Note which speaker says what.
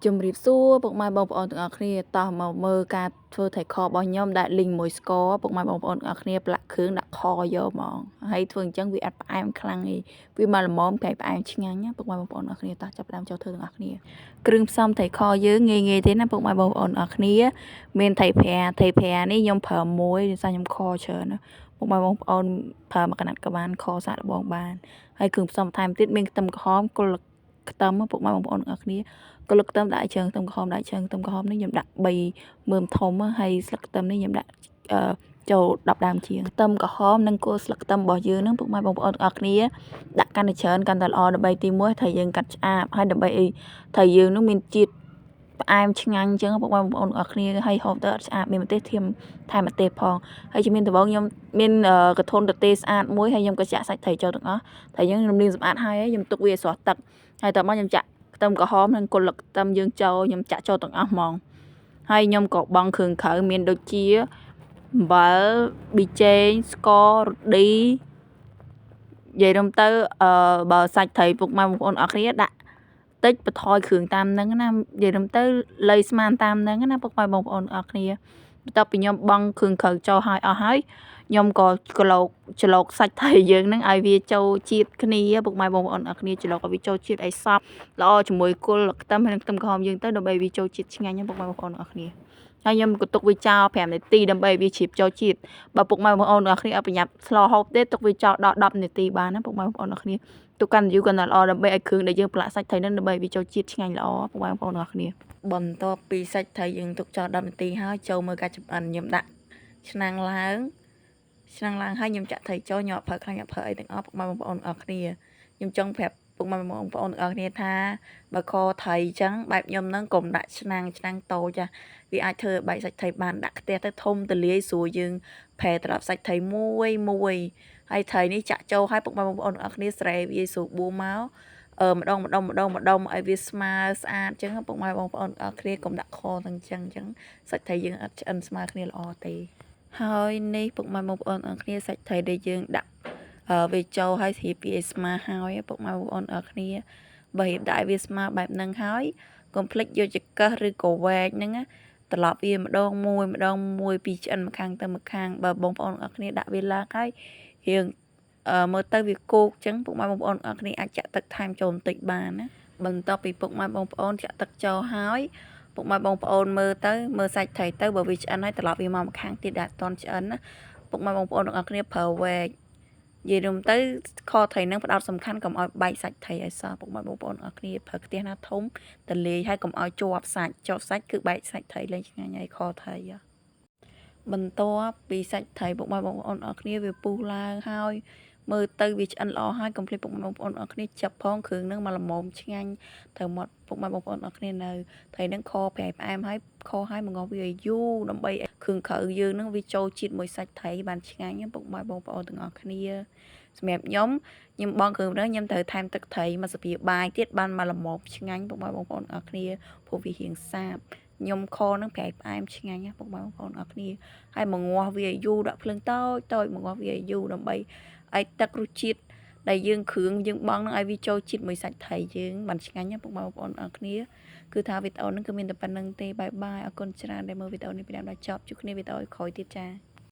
Speaker 1: ជំរាបសួរពុកម៉ែបងប្អូនទាំងអស់គ្នាតោះមកមើលការធ្វើថៃខរបស់ខ្ញុំដាក់លីងមួយស្ករពុកម៉ែបងប្អូនទាំងអស់គ្នាប្រឡាក់គ្រឿងដាក់ខយកហ្មងហើយធ្វើអញ្ចឹងវាអត់ផ្អែមខ្លាំងទេវាមកល្មមប្រៃផ្អែមឆ្ងាញ់ណាពុកម៉ែបងប្អូនទាំងអស់គ្នាតោះចាប់ផ្ដើមចូលធ្វើទាំងអស់គ្នាគ្រឿងផ្សំថៃខយើងងាយៗទេណាពុកម៉ែបងប្អូនទាំងអស់គ្នាមានថៃប្រានេះខ្ញុំប្រើមួយដោយសារខ្ញុំខច្រើនណាពុកម៉ែបងប្អូនប្រើមួយកណាត់ក៏បានខសាកល្បងបានហើយគ្រឿងផ្សំបន្ថែមទៀតមានខ្ទឹមក្រហមគល់ខ្ទឹមពុកម៉ែបងប្អូនទាំងអស់គ្នាគល់ខ្ទឹមដាក់ជើងខ្ទឹមក្រហមដាក់ជើងខ្ទឹមក្រហមនេះខ្ញុំដាក់3មើមធំហើយស្លឹកខ្ទឹមនេះខ្ញុំដាក់ចូល10ដើមជាងខ្ទឹមក្រហមនិងគល់ស្លឹកខ្ទឹមរបស់យើងនឹងពុកម៉ែបងប្អូនទាំងអស់គ្នាដាក់កាន់តែច្រើនកាន់តែល្អដើម្បីទី1ថាយើងកាត់ឆ្អាបហើយដើម្បីអីថាយើងនឹងមានជាតិផ្អែមឆ្ងាញ់អញ្ចឹងពុកម៉ែបងប្អូនទាំងអស់គ្នាហើយហូបទៅអត់ឆ្អាបមានម្ទេសធៀមថែមម្ទេសផងហើយជាមានដំបូងខ្ញុំមានកធុនទទេស្អាតមួយហើយខ្ញុំក៏ចាក់សាច់ត្រីចូលទាំងអស់តែយើងរំលីងសម្អាតហើយខ្ញុំទុកវាឲ្យស្រស់ទឹកហើយតោះមកខ្ញុំចាក់ខ្ទឹមក្រហមនិងគល់ខ្ទឹមយើងចូលខ្ញុំចាក់ចូលទាំងអស់ហ្មងហើយខ្ញុំក៏បង់គ្រឿងក្រៅមានដូចជាអំបិលប៊ីចេងស្កររ៉ូឌីនិយាយរំទៅបើសាច់ត្រីពុកម៉ែបងប្អូនអរគ្នាដាក់តិចបន្ថយគ្រឿងតាមហ្នឹងណានិយាយរំទៅលៃស្មានតាមហ្នឹងណាពុកម៉ែបងប្អូនអរគ្នាបន្ទាប់ពីខ្ញុំបង់គ្រឿងក្រៅចូលហើយអស់ហើយខ្ញុំក៏ច្រឡូកសាច់ត្រីយើងហ្នឹងឲ្យវាចូលជាតិគ្នាពុកម៉ែបងប្អូនអរគ្នាច្រឡូកឲ្យវាចូលជាតិឲ្យសព្វល្អជាមួយគល់ខ្ទឹមហើយនិងខ្ទឹមក្រហមយើងទៅដើម្បីវាចូលជាតិឆ្ងាញ់ណាពុកម៉ែបងប្អូនអរគ្នាហើយខ្ញុំក៏ទុកវាចោល5នាទីដើម្បីវាជ្រាបចូលជាតិបើពុកម៉ែបងប្អូនអរគ្នាអត់ប្រញាប់ស្លហូបទេទុកវាចោលដល់10នាទីបានណាពុកម៉ែបងប្អូនអរគ្នាទុកកាន់យូរកាន់តែល្អដើម្បីឲ្យគ្រឿងដែលយើងប្រឡាក់សាច់ត្រីនឹងដើម្បីវាចូលជាតិឆ្ងាញ់ល្អពុកម៉ែបងប្អូនអរគ្នាបន្ទាប់ពីសាច់ត្រីយើងទុកចោល10នាទីហើយចូលមើលការចម្អិនខ្ញុំដាក់ឆ្នាំងឡើងហើយខ្ញុំចាក់ត្រីចូលខ្ញុំអត់ប្រើខ្លាញ់អត់ប្រើអីទាំងអស់ពុកម៉ែបងប្អូនអរគ្នាខ្ញុំចង់ប្រាប់ពុកម៉ែបងប្អូនអរគ្នាថាបើខត្រីអញ្ចឹងបែបខ្ញុំនឹងកុំដាក់ឆ្នាំងតូចចាវាអាចធ្វើឲ្យបែកសាច់ត្រីបានដាក់ខ្ទះទៅធំទលាយស្រួលយើងប្រែត្រឡប់សាច់ត្រីមួយហើយត្រីនេះចាក់ចូលឲ្យពុកម៉ែបងប្អូនអរគ្នាស្រែវាស្រួលបួមមកម្ដងឲ្យវាស្មើស្អាតអញ្ចឹងពុកម៉ែបងប្អូនអរគ្នាកុំដាក់ខទាំងអញ្ចឹងសាច់ត្រីយើងអត់ឆ្អិនស្មើគ្នាល្អទេហើយនេះពុកម៉ែបងប្អូនអរគ្នាសាច់ត្រីដែលយើងដាក់វាចូលហើយស្រៀបវាឲ្យស្មើហើយពុកម៉ែបងប្អូនអរគ្នាបើរៀបដាក់ឲ្យវាស្មើបែបហ្នឹងហើយកុំភ្លេចយកចង្កឹះឬក៏វែកហ្នឹងណាត្រឡប់វាម្ដងមួយពីឆ្អិនម្ខាងទៅម្ខាងបើបងប្អូនអរគ្នាដាក់វាឡើងហើយរៀងមើលទៅវាគោកអញ្ចឹងពុកម៉ែបងប្អូនអរគ្នាអាចចាក់ទឹកថែមចូលបន្តិចបានណាបន្ទាប់ពីពុកម៉ែបងប្អូនចាក់ទឹកចូលហើយពុកម៉ែបងប្អូនមើលសាច់ត្រីទៅបើវាឆ្អិនហើយត្រឡប់វាមកម្ខាងទៀតដែលអត់ទាន់ឆ្អិនណាពុកម៉ែបងប្អូនទាំងអស់គ្នាប្រើវែកនិយាយរំទៅខត្រីនឹងផ្ដោតសំខាន់កុំឲ្យបែកសាច់ត្រីឲ្យសោះពុកម៉ែបងប្អូនអរគ្នាប្រើខ្ទះណាធំតលាយហើយកុំឲ្យជាប់សាច់គឺបែកសាច់ត្រីលេងឆ្ងាញ់ហើយខត្រីបន្ទាប់ពីសាច់ត្រីពុកម៉ែបងប្អូនអរគ្នាវាពុះឡើងហើយមើលទៅវាឆ្អិនល្អហើយកុំភ្លេចពុកម៉ែបងប្អូនអរគ្នាចាប់ផងគ្រឿងនឹងមកល្មមឆ្ងាញ់ត្រូវមាត់ពុកម៉ែបងប្អូនអរគ្នានៅត្រីនឹងខប្រៃផ្អែមហើយមកងោវាឲ្យយូរដើម្បីគ្រឿងក្រៅយើងនឹងវាចូលជាតិមួយសាច់ត្រីបានឆ្ងាញ់ពុកម៉ែបងប្អូនទាំងអស់គ្នាសម្រាប់ខ្ញុំបងគ្រឿងនេះខ្ញុំត្រូវថែមទឹកត្រីមកសាភាបាយទៀតបានមកល្មមឆ្ងាញ់ពុកម៉ែបងប្អូនអរគ្នាព្រោះវារៀងសាបខ្ញុំខនឹងប្រៃផ្អែមឆ្ងាញ់ណាពុកម៉ែបងប្អូនអរគ្នាហើយមកងាស់វាឲ្យយូរដាក់ភ្លើងតូចមកងាស់វាឲ្យយូរដើម្បីឲ្យទឹករសជាតិដែលគ្រឿងយើងបង់នឹងឲ្យវាចូលជាតិមួយសាច់ត្រីយើងបានឆ្ងាញ់ណាពុកម៉ែបងប្អូនអរគ្នាគឺថាវីដេអូនេះគឺមានតែប៉ុណ្្នឹងទេបាយអរគុណច្រើនដែលមើលវីដេអូនេះពីដើមដល់ចប់ជួបគ្នាវីដេអូក្រោយទៀតចា